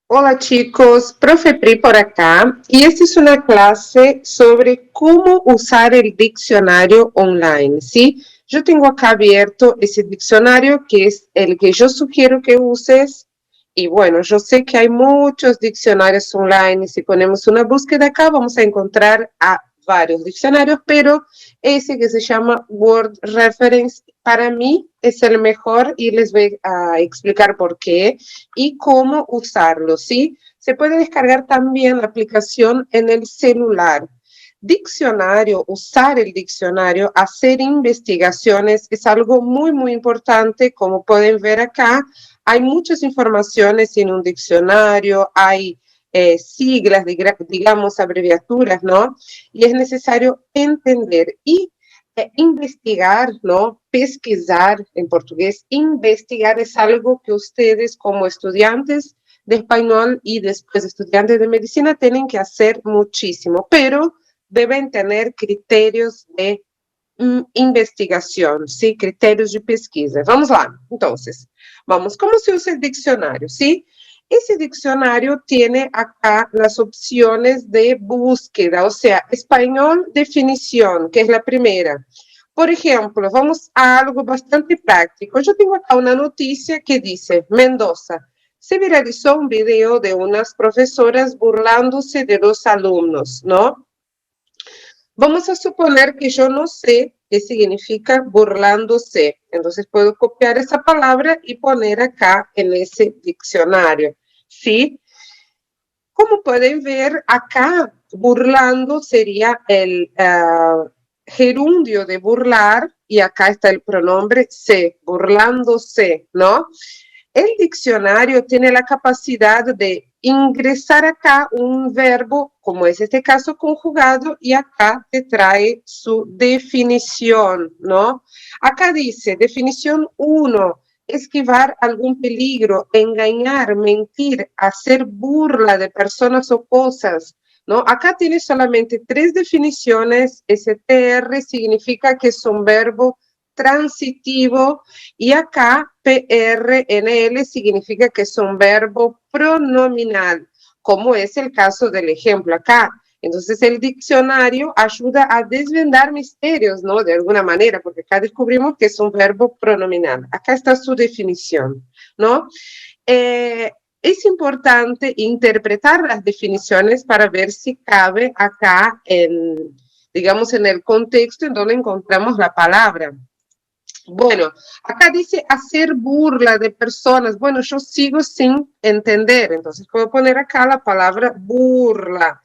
Hola chicos, profe Pri por acá y esta es una clase sobre cómo usar el diccionario online, ¿sí? Yo tengo acá abierto ese diccionario que es el que yo sugiero que uses y bueno, yo sé que hay muchos diccionarios online y si ponemos una búsqueda acá vamos a encontrar a varios diccionarios, pero ese que se llama Word Reference para mí es el mejor y les voy a explicar por qué y cómo usarlo, ¿sí? Se puede descargar también la aplicación en el celular. Diccionario, usar el diccionario, hacer investigaciones es algo muy, muy importante. Como pueden ver acá, hay muchas informaciones en un diccionario, hay siglas, digamos, abreviaturas, ¿no? Y es necesario entender y investigar, ¿no? Pesquisar en portugués. Investigar es algo que ustedes como estudiantes de español y después estudiantes de medicina tienen que hacer muchísimo, pero deben tener criterios de investigación, ¿sí? Criterios de pesquisa. Vamos lá, entonces, vamos, ¿cómo se usa el diccionario, sí? Ese diccionario tiene acá las opciones de búsqueda, o sea, español, definición, que es la primera. Por ejemplo, vamos a algo bastante práctico. Yo tengo acá una noticia que dice, Mendoza, se viralizó un video de unas profesoras burlándose de los alumnos, ¿no? Vamos a suponer que yo no sé qué significa burlándose. Entonces puedo copiar esa palabra y poner acá en ese diccionario. ¿Sí? Como pueden ver acá, burlando sería el gerundio de burlar y acá está el pronombre se, burlándose, ¿no? El diccionario tiene la capacidad de ingresar acá un verbo, como es este caso conjugado, y acá te trae su definición, ¿no? Acá dice, definición uno, esquivar algún peligro, engañar, mentir, hacer burla de personas o cosas, ¿no? Acá tiene solamente tres definiciones, STR significa que es un verbo transitivo y acá PRNL significa que es un verbo pronominal, como es el caso del ejemplo acá. Entonces el diccionario ayuda a desvendar misterios, ¿no? De alguna manera, porque acá descubrimos que es un verbo pronominal. Acá está su definición, ¿no? Eh, es importante interpretar las definiciones para ver si cabe acá en, digamos, en el contexto en donde encontramos la palabra. Bueno, acá dice hacer burla de personas. Bueno, yo sigo sin entender, entonces puedo poner acá la palabra burla.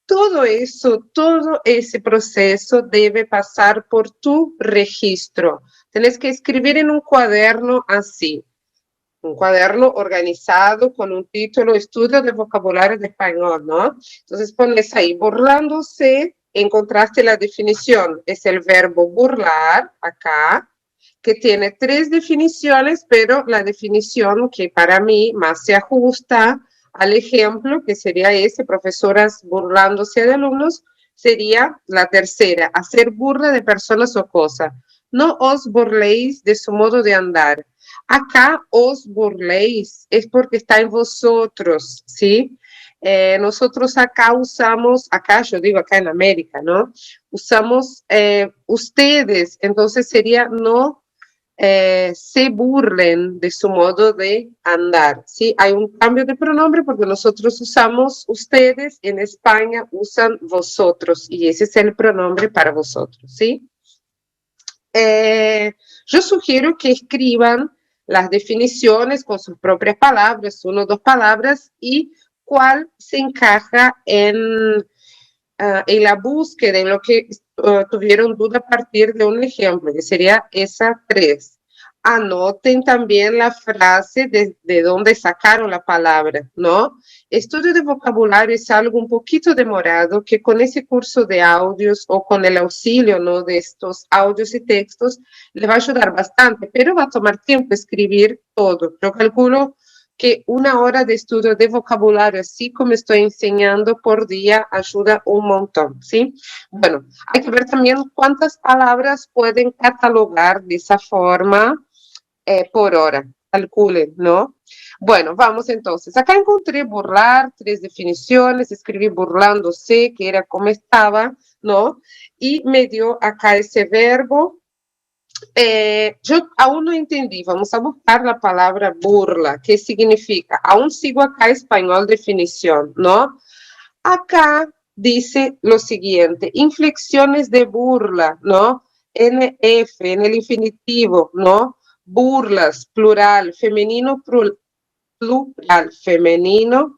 Todo eso, todo ese proceso debe pasar por tu registro. Tienes que escribir en un cuaderno así, un cuaderno organizado con un título, estudio de vocabulario de español, ¿no? Entonces pones ahí, burlándose, encontraste la definición, es el verbo burlar, acá, que tiene tres definiciones, pero la definición que para mí más se ajusta al ejemplo, que sería ese, profesoras burlándose de alumnos, sería la tercera, hacer burla de personas o cosas. No os burléis de su modo de andar. Acá os burléis es porque está en vosotros, ¿sí? Nosotros acá usamos, acá yo digo acá en América, ¿no? Usamos ustedes, entonces sería no se burlen de su modo de andar, ¿sí? Hay un cambio de pronombre porque nosotros usamos ustedes, en España usan vosotros y ese es el pronombre para vosotros, ¿sí? Yo sugiero que escriban las definiciones con sus propias palabras, una o dos palabras, y cuál se encaja en la búsqueda, en lo que tuvieron duda a partir de un ejemplo, que sería esa tres. Anoten también la frase de dónde sacaron la palabra, ¿no? Estudio de vocabulario es algo un poquito demorado que con ese curso de audios o con el auxilio, ¿no? De estos audios y textos le va a ayudar bastante, pero va a tomar tiempo escribir todo. Yo calculo que una hora de estudio de vocabulario, así como estoy enseñando por día, ayuda un montón, ¿sí? Bueno, hay que ver también cuántas palabras pueden catalogar de esa forma por hora. calculen, ¿no? Bueno, vamos entonces. Acá encontré burlar, 3 definiciones, escribí burlándose, que era como estaba, ¿no? Y me dio acá ese verbo. Yo aún no entendí, vamos a buscar la palabra burla, ¿qué significa? Aún sigo acá español definición, ¿no? Acá dice lo siguiente, inflexiones de burla, ¿no? NF en el infinitivo, ¿no? Burlas, plural, femenino,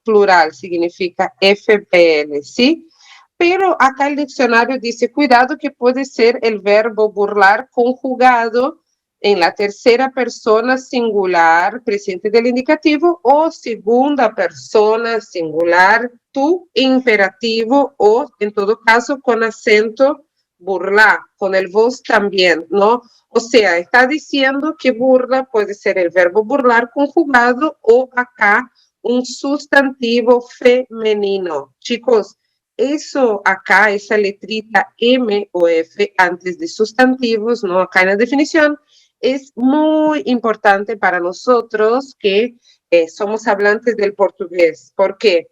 plural, significa FPL, ¿sí? Pero acá el diccionario dice, cuidado que puede ser el verbo burlar conjugado en la tercera persona singular, presente del indicativo, o segunda persona singular, tu imperativo, o en todo caso con acento burlar, con el vos también, ¿no? O sea, está diciendo que burla puede ser el verbo burlar conjugado o acá un sustantivo femenino. Chicos, eso acá, esa letrita M o F antes de sustantivos, ¿no? Acá en la definición, es muy importante para nosotros que somos hablantes del portugués. ¿Por qué?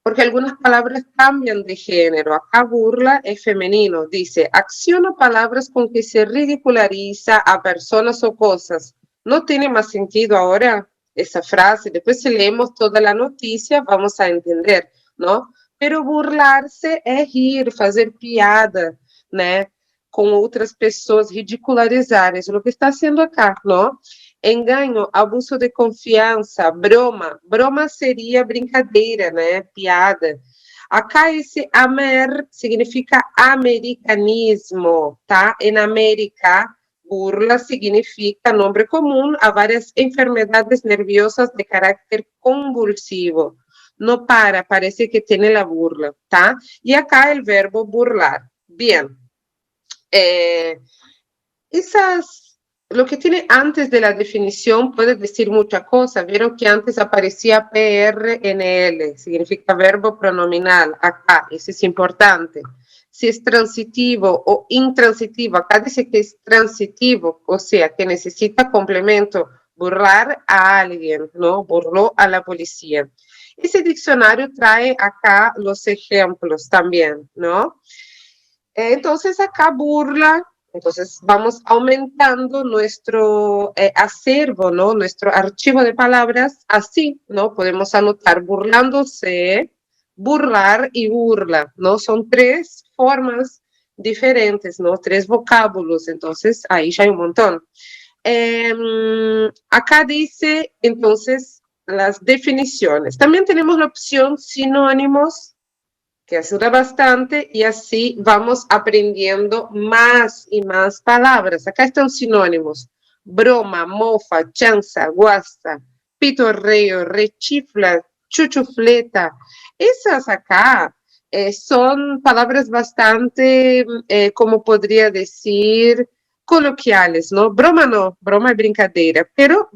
Porque algunas palabras cambian de género. Acá burla es femenino. Dice, acción o palabras con que se ridiculariza a personas o cosas. No tiene más sentido ahora esa frase. Después si leemos toda la noticia, vamos a entender, ¿no? Pero burlar-se é rir, fazer piada, né? Com outras pessoas, ridicularizar. Isso é o que está sendo acá, não? Engano, abuso de confiança, broma. Broma seria brincadeira, né? Piada. Acá esse amer significa americanismo, tá? Em América, burla significa nombre comum a várias enfermedades nerviosas de carácter convulsivo. No para, parece que tiene la burla, tá? E acá el verbo burlar. Bien. Lo que tiene antes de la definición puede decir mucha cosa. Vieron que antes aparecía PRNL, significa verbo pronominal, acá, eso es importante. Si es transitivo o intransitivo, acá dice que es transitivo, o sea, que necesita complemento, burlar a alguien, ¿no? Burló a la policía. Ese diccionario trae acá los ejemplos también, ¿no? Entonces acá burla. Entonces vamos aumentando nuestro acervo, ¿no? Nuestro archivo de palabras así, ¿no? Podemos anotar burlándose, burlar y burla, ¿no? Son 3 formas diferentes, ¿no? 3 vocábulos, entonces ahí ya hay un montón. Acá dice, entonces, las definiciones. También tenemos la opción sinónimos, que ayuda bastante y así vamos aprendiendo más y más palabras. Acá están sinónimos: broma, mofa, chanza, guasta, pitorreo, rechifla, chuchufleta. Esas acá son palabras bastante, como podría decir, coloquiales, ¿no? Broma no, broma es brincadeira, pero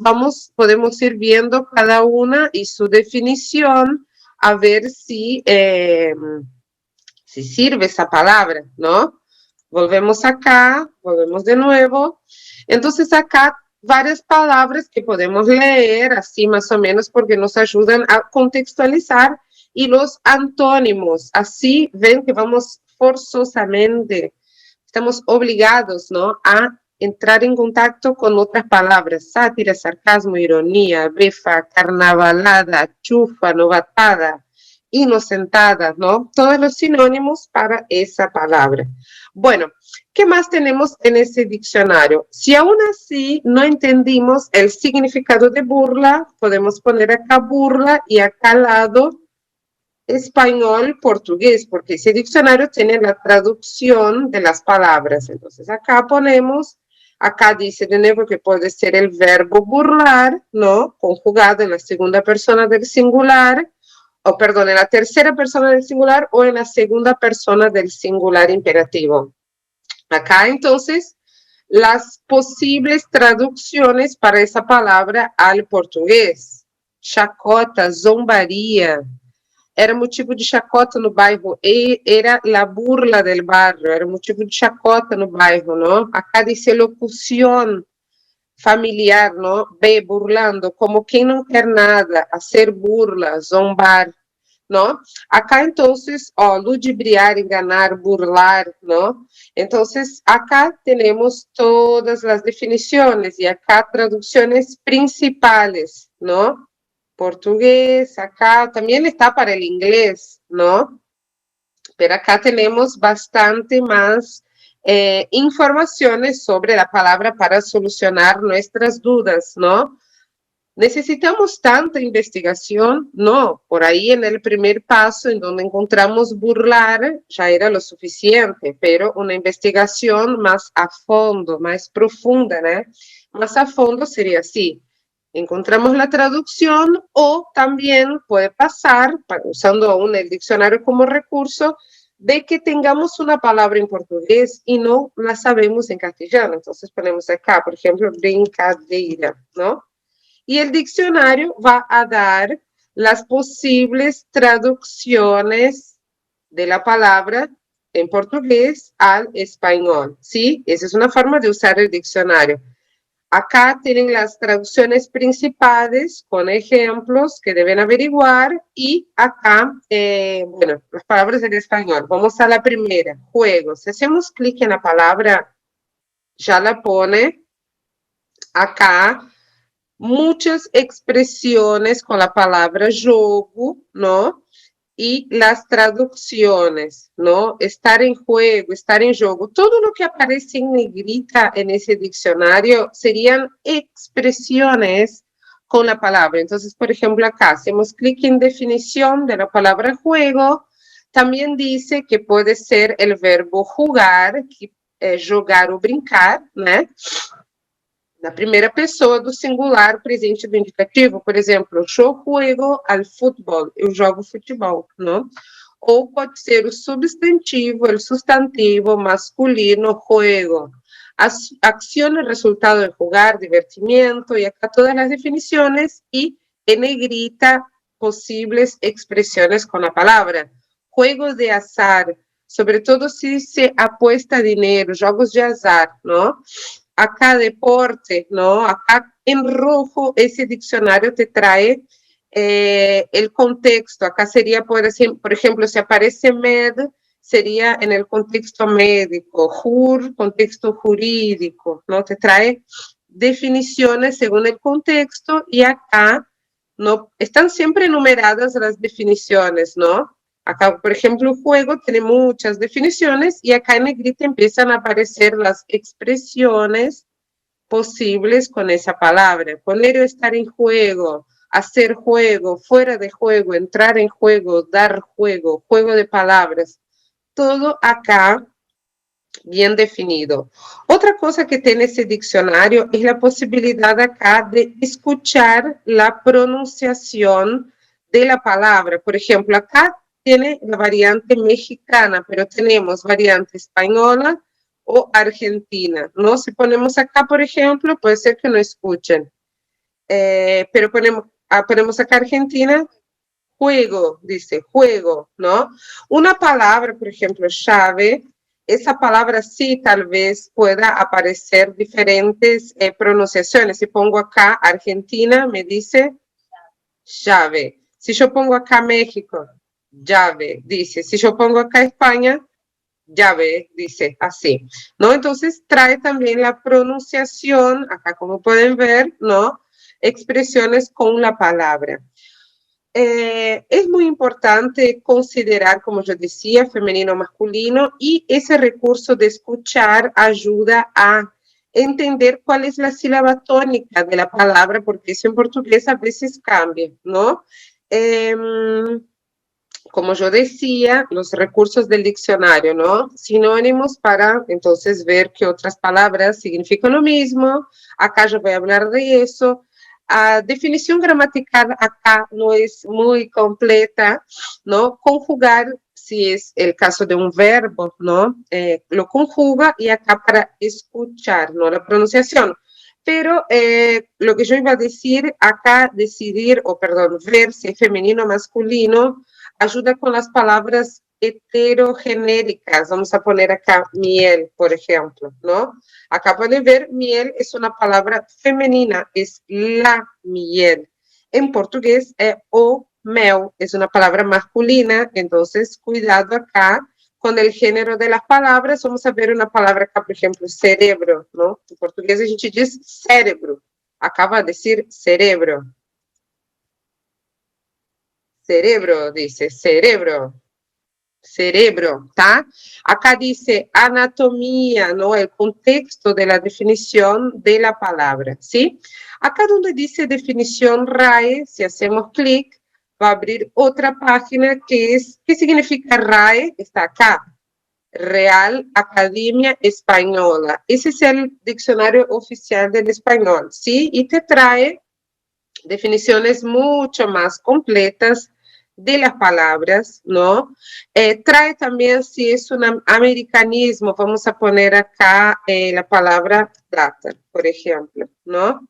podemos ir viendo cada una y su definición a ver si sirve esa palabra, ¿no? Volvemos acá, volvemos de nuevo. Entonces acá varias palabras que podemos leer así más o menos porque nos ayudan a contextualizar y los antónimos. Así ven que vamos forzosamente, estamos obligados, ¿no? A entrar en contacto con otras palabras: sátira, sarcasmo, ironía, befa, carnavalada, chufa, novatada, inocentada, ¿no? Todos los sinónimos para esa palabra. Bueno, ¿qué más tenemos en ese diccionario? Si aún así no entendimos el significado de burla, podemos poner acá burla y acá al lado español, portugués, porque ese diccionario tiene la traducción de las palabras. Entonces acá ponemos, acá dice de nuevo que puede ser el verbo burlar, ¿no? Conjugado en la segunda persona del singular, o perdón, en la tercera persona del singular o en la segunda persona del singular imperativo. Acá entonces las posibles traducciones para esa palabra al portugués: chacota, zombaria. Era motivo de chacota no bairro, era la burla del barrio, era motivo de chacota no bairro, ¿no? Acá dice locución, familiar, ¿no? B, burlando, como quien no quer nada, hacer burla, zombar, ¿no? Acá entonces, ludibriar, enganar, burlar, ¿no? Entonces, acá tenemos todas las definiciones y acá traducciones principales, ¿no? Portugués, acá también está para el inglés, ¿no? Pero acá tenemos bastante más informaciones sobre la palabra para solucionar nuestras dudas, ¿no? ¿Necesitamos tanta investigación? No, por ahí en el primer paso, en donde encontramos burlar, ya era lo suficiente, pero una investigación más a fondo, más profunda, ¿no? Más a fondo sería así. Encontramos la traducción o también puede pasar, usando aún el diccionario como recurso, de que tengamos una palabra en portugués y no la sabemos en castellano. Entonces ponemos acá, por ejemplo, brincadeira, ¿no? Y el diccionario va a dar las posibles traducciones de la palabra en portugués al español, ¿sí? Esa es una forma de usar el diccionario. Acá tienen las traducciones principales con ejemplos que deben averiguar y acá, bueno, las palabras en español. Vamos a la primera, juego. Si hacemos clic en la palabra, ya la pone acá muchas expresiones con la palabra jogo, ¿no? Y las traducciones, ¿no? Estar en juego, estar en juego. Todo lo que aparece en negrita en ese diccionario serían expresiones con la palabra. Entonces, por ejemplo, acá hacemos clic en definición de la palabra juego. También dice que puede ser el verbo jugar, que, jogar o brincar, né? Na primeira pessoa do singular presente do indicativo, por exemplo, eu juego al fútbol, eu jogo futebol, não? Ou pode ser o substantivo, o substantivo masculino, juego. Acción, resultado de jugar, divertimento, y acá todas las definiciones, y en negrita posibles expresiones con la palabra. Juegos de azar, sobre todo si se apuesta dinero, jogos de azar, ¿no? Acá deporte, ¿no? Acá en rojo ese diccionario te trae el contexto. Acá sería, por ejemplo, si aparece med, sería en el contexto médico, jur, contexto jurídico, ¿no? Te trae definiciones según el contexto y acá no están siempre enumeradas las definiciones, ¿no? Acá, por ejemplo, juego tiene muchas definiciones y acá en negrita empiezan a aparecer las expresiones posibles con esa palabra. Poner o estar en juego, hacer juego, fuera de juego, entrar en juego, dar juego, juego de palabras. Todo acá bien definido. Otra cosa que tiene ese diccionario es la posibilidad acá de escuchar la pronunciación de la palabra. Por ejemplo, acá tiene la variante mexicana, pero tenemos variante española o argentina, ¿no? Si ponemos acá, por ejemplo, puede ser que no escuchen, pero ponemos acá Argentina, juego, dice, juego, ¿no? Una palabra, por ejemplo, llave, esa palabra sí tal vez pueda aparecer diferentes pronunciaciones. Si pongo acá Argentina, me dice llave. Si yo pongo acá México, llave, dice. Si yo pongo acá España, llave, dice así, ¿no? Entonces trae también la pronunciación, acá como pueden ver, ¿no? Expresiones con la palabra. Es muy importante considerar, como yo decía, femenino, masculino, y ese recurso de escuchar ayuda a entender cuál es la sílaba tónica de la palabra, porque eso en portugués a veces cambia, ¿no? Como yo decía, los recursos del diccionario, ¿no? Sinónimos para entonces ver qué otras palabras significan lo mismo. Acá yo voy a hablar de eso. A definición gramatical acá no es muy completa, ¿no? Conjugar, si es el caso de un verbo, ¿no? Lo conjuga y acá para escuchar, ¿no? La pronunciación. Pero lo que yo iba a decir, acá decidir, o perdón, ver si es femenino o masculino, ayuda con las palabras heterogenéricas. Vamos a poner acá miel, por ejemplo, ¿no? Acá pueden ver, miel es una palabra femenina, es la miel. En portugués es o mel, es una palabra masculina, entonces cuidado acá con el género de las palabras. Vamos a ver una palabra acá, por ejemplo, cerebro, ¿no? En portugués a gente diz cérebro, acaba de decir cerebro. Cerebro, dice, cerebro. Cerebro, tá? Acá dice anatomía, ¿no? El contexto de la definición de la palabra, ¿sí? Acá donde dice definición RAE, si hacemos clic, va a abrir otra página que es, ¿qué significa RAE? Está acá, Real Academia Española. Ese es el diccionario oficial del español, ¿sí? Y te trae definiciones mucho más completas de las palabras, ¿no? Trae también si es un americanismo, vamos a poner acá la palabra data, por ejemplo, ¿no?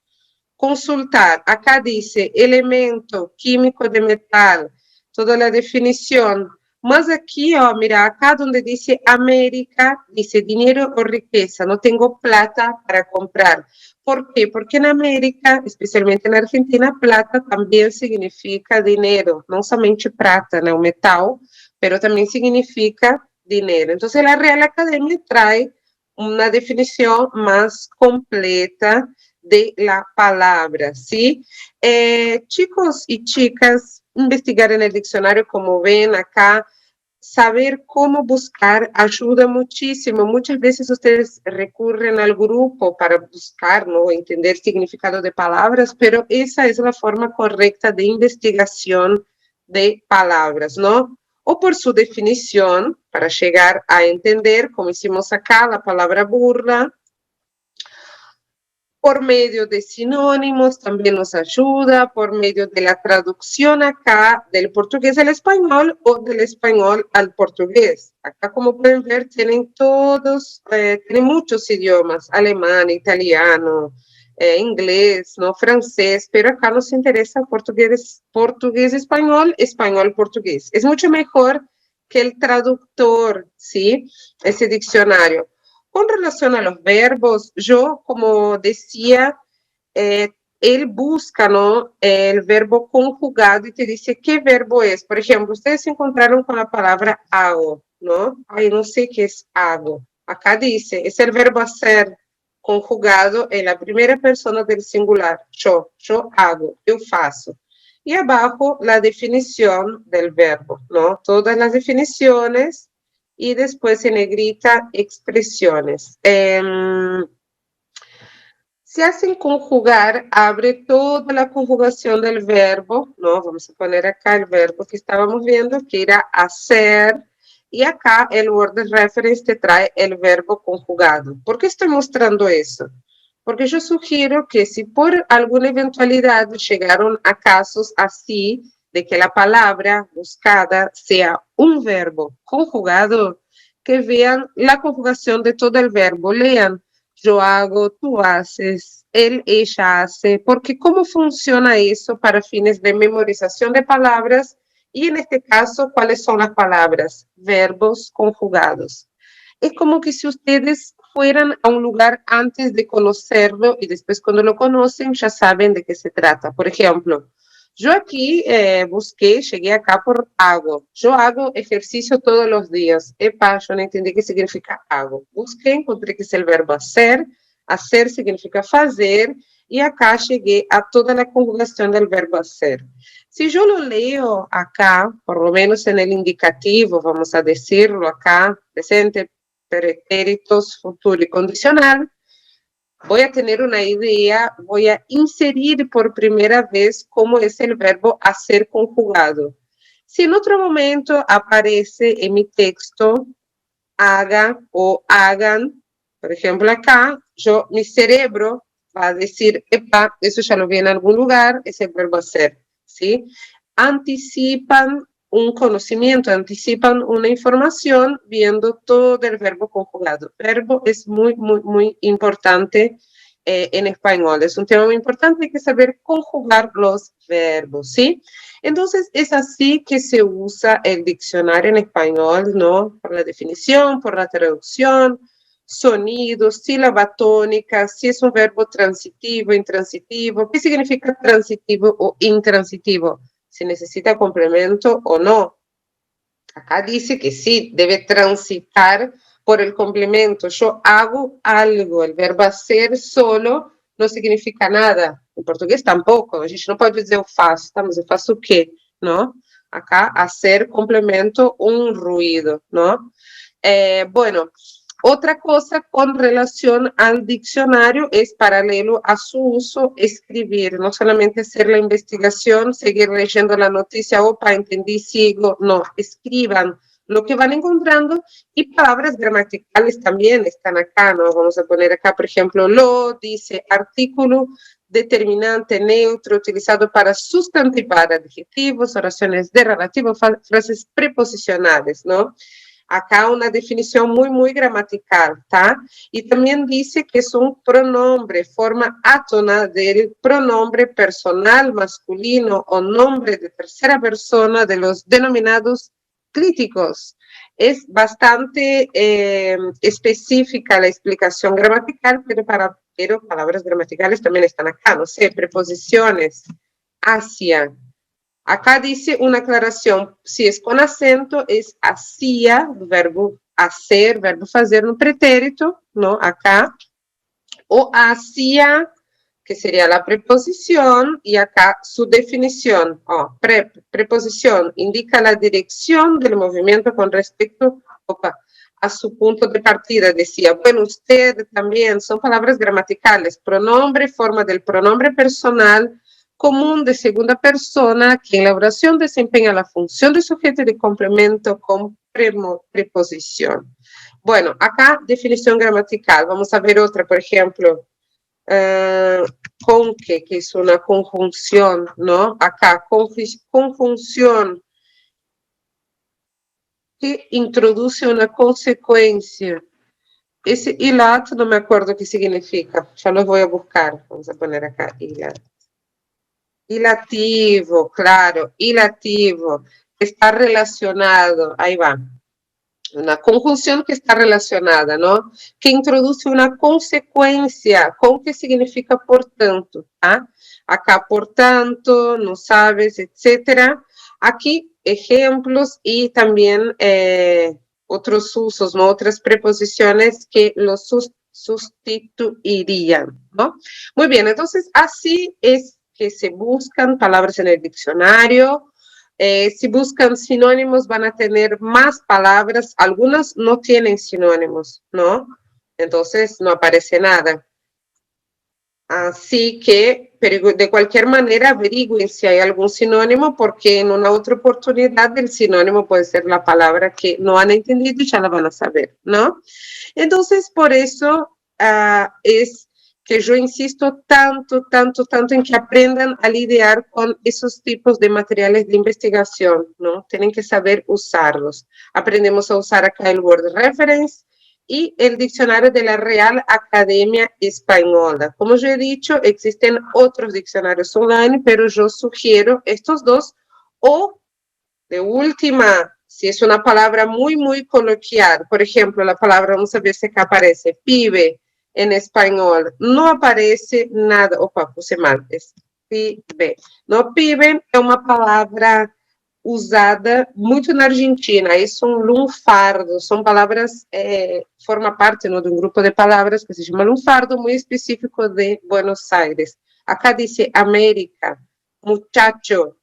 Consultar, acá dice elemento químico de metal, toda la definición. Más aquí, oh, mira, acá donde dice América, dice dinero o riqueza, no tengo plata para comprar. ¿Por qué? Porque en América, especialmente en Argentina, plata también significa dinero, no solamente prata, ¿no? Metal, pero también significa dinero. Entonces la Real Academia trae una definición más completa de la palabra, ¿sí? Chicos y chicas, investigar en el diccionario, como ven acá, saber cómo buscar ayuda muchísimo. Muchas veces ustedes recurren al grupo para buscar, ¿no? Entender significado de palabras, pero esa es la forma correcta de investigación de palabras, ¿no? O por su definición, para llegar a entender, como hicimos acá, la palabra burla, por medio de sinónimos también nos ayuda, por medio de la traducción acá del portugués al español o del español al portugués. Acá, como pueden ver, tienen todos, tienen muchos idiomas, alemán, italiano, inglés, ¿no? Francés, pero acá nos interesa portugués, portugués, español, español, portugués. Es mucho mejor que el traductor, ¿sí? Ese diccionario. Con relación a los verbos, yo, como decía, eh, él busca, ¿no? El verbo conjugado y te dice qué verbo es. Por ejemplo, ustedes se encontraron con la palabra hago, ¿no? Ay, no sé qué es hago. Acá dice, es el verbo hacer conjugado en la primera persona del singular. Yo hago, yo faço. Y abajo la definición del verbo, ¿no? Todas las definiciones y después en negrita expresiones. Se hacen conjugar, abre toda la conjugación del verbo, ¿no? Vamos a poner acá el verbo que estábamos viendo, que era hacer, y acá el word reference te trae el verbo conjugado. ¿Por qué estoy mostrando eso? Porque yo sugiero que si por alguna eventualidad llegaron a casos así, de que la palabra buscada sea un verbo conjugado, que vean la conjugación de todo el verbo, lean yo hago, tú haces, él, ella hace, porque cómo funciona eso para fines de memorización de palabras y en este caso, ¿cuáles son las palabras? Verbos conjugados. Es como que si ustedes fueran a un lugar antes de conocerlo y después cuando lo conocen ya saben de qué se trata. Por ejemplo, yo aquí busqué, llegué acá por hago. Yo hago ejercicio todos los días. Epa, yo no entendí qué significa hago. Busqué, encontré que es el verbo hacer. Hacer significa fazer. Y acá llegué a toda la conjugación del verbo hacer. Si yo lo leo acá, por lo menos en el indicativo, vamos a decirlo acá, presente, pretéritos, futuro y condicional, voy a tener una idea, voy a inserir por primera vez cómo es el verbo hacer conjugado. Si en otro momento aparece en mi texto haga o hagan, por ejemplo acá, mi cerebro va a decir, epa, eso ya lo vi en algún lugar, es el verbo hacer, ¿sí? Anticipan un conocimiento, anticipan una información viendo todo el verbo conjugado. Verbo es muy, muy, muy importante en español. Es un tema muy importante, hay que saber conjugar los verbos, ¿sí? Entonces, es así que se usa el diccionario en español, ¿no? Por la definición, por la traducción, sonidos, sílaba tónica, si es un verbo transitivo, intransitivo, qué significa transitivo o intransitivo, si necesita complemento o no. Acá dice que sí, debe transitar por el complemento. Yo hago algo, el verbo hacer solo não significa nada. Em português tampouco. A gente não pode dizer eu faço, tá? Mas eu faço o quê? Não? Acá, hacer complemento un ruido, ¿no? Bueno, otra cosa con relación al diccionario es paralelo a su uso, escribir, no solamente hacer la investigación, seguir leyendo la noticia, opa, entendí, sigo, no, escriban lo que van encontrando y palabras gramaticales también están acá, ¿no? Vamos a poner acá, por ejemplo, lo, dice artículo, determinante neutro utilizado para sustantivar adjetivos, oraciones de relativo, frases preposicionales, ¿no? Acá una definición muy, muy gramatical, ¿tá? Y también dice que es un pronombre, forma átona del pronombre personal masculino o nombre de tercera persona de los denominados críticos. Es bastante específica la explicación gramatical, pero palabras gramaticales también están acá, no sé, preposiciones, hacia. Acá dice una aclaración, si es con acento, es hacía, verbo hacer, verbo fazer no pretérito, ¿no? Acá, o hacía, que sería la preposición, y acá su definición, preposición, indica la dirección del movimiento con respecto a su punto de partida. Decía, bueno, usted también, son palabras gramaticales, pronombre, forma del pronombre personal, común de segunda persona que en la oración desempeña la función de sujeto y de complemento con preposición. Bueno, acá definición gramatical. Vamos a ver otra, por ejemplo, con que es una conjunción, ¿no? Acá, conjunción que introduce una consecuencia. Ese hilato no me acuerdo qué significa, ya lo voy a buscar. Vamos a poner acá, hilato. Ilativo, claro, ilativo, está relacionado, ahí va, una conjunción que está relacionada, ¿no? Que introduce una consecuencia, con que significa por tanto, ¿ah? Acá por tanto, no sabes, etcétera. Aquí ejemplos y también otros usos, ¿no? Otras preposiciones que los sustituirían, ¿no? Muy bien, entonces así es que se buscan palabras en el diccionario. Si buscan sinónimos van a tener más palabras, algunas no tienen sinónimos, ¿no? Entonces no aparece nada. Así que, pero de cualquier manera, averigüen si hay algún sinónimo, porque en una otra oportunidad el sinónimo puede ser la palabra que no han entendido y ya la van a saber, ¿no? Entonces, por eso es que yo insisto tanto en que aprendan a lidiar con esos tipos de materiales de investigación, ¿no? Tienen que saber usarlos. Aprendemos a usar acá el Word Reference y el diccionario de la Real Academia Española. Como yo he dicho, existen otros diccionarios online, pero yo sugiero estos dos o, de última, si es una palabra muy, muy coloquial, por ejemplo, la palabra, vamos a ver si acá aparece, pibe, en español, no aparece nada, opa, puse mal, es pibe. No, pibe é uma palavra usada muito na Argentina, isso é um lunfardo, são palavras, forma parte, ¿no?, de um grupo de palavras que se chama lunfardo, muito específico de Buenos Aires. Acá dice América, muchacho,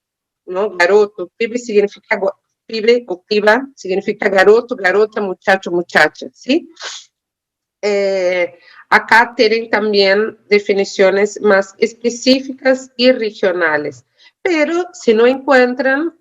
¿no?, garoto, pibe significa, pibe o piba significa garoto, garota, muchacho, muchacha, ¿sí? Acá tienen también definiciones más específicas y regionales, pero si no encuentran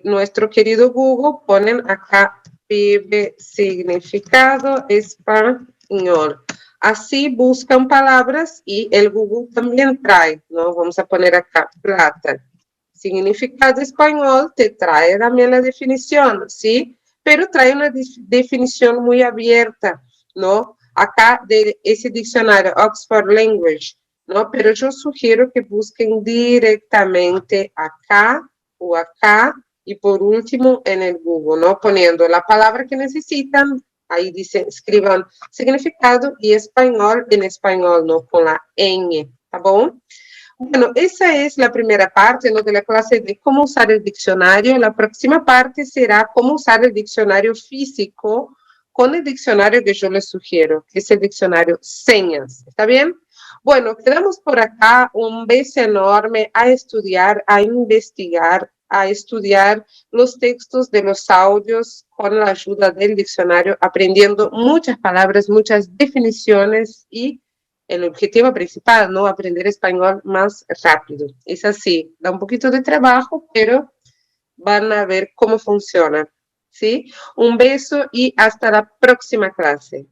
nuestro querido Google, ponen acá pibe significado español. Así buscan palabras y el Google también trae, ¿no? Vamos a poner acá plata. Significado español te trae también la definición, ¿sí? Pero trae una definición muy abierta, ¿no? acá de ese diccionario Oxford Language, ¿no? Pero yo sugiero que busquen directamente acá o acá y por último en el Google, ¿no? Poniendo la palabra que necesitan, ahí dice, escriban significado y español en español, ¿no? Con la ñ, ¿tá bom? Bueno, esa es la primera parte, ¿no? De la clase de cómo usar el diccionario. La próxima parte será cómo usar el diccionario físico con el diccionario que yo les sugiero, que es el diccionario señas. ¿Está bien? Bueno, quedamos por acá. Un beso enorme a estudiar, a investigar, a estudiar los textos de los audios con la ayuda del diccionario, aprendiendo muchas palabras, muchas definiciones y el objetivo principal, ¿no? Aprender español más rápido. Es así, da un poquito de trabajo, pero van a ver cómo funciona, ¿sí? Un beso y hasta la próxima clase.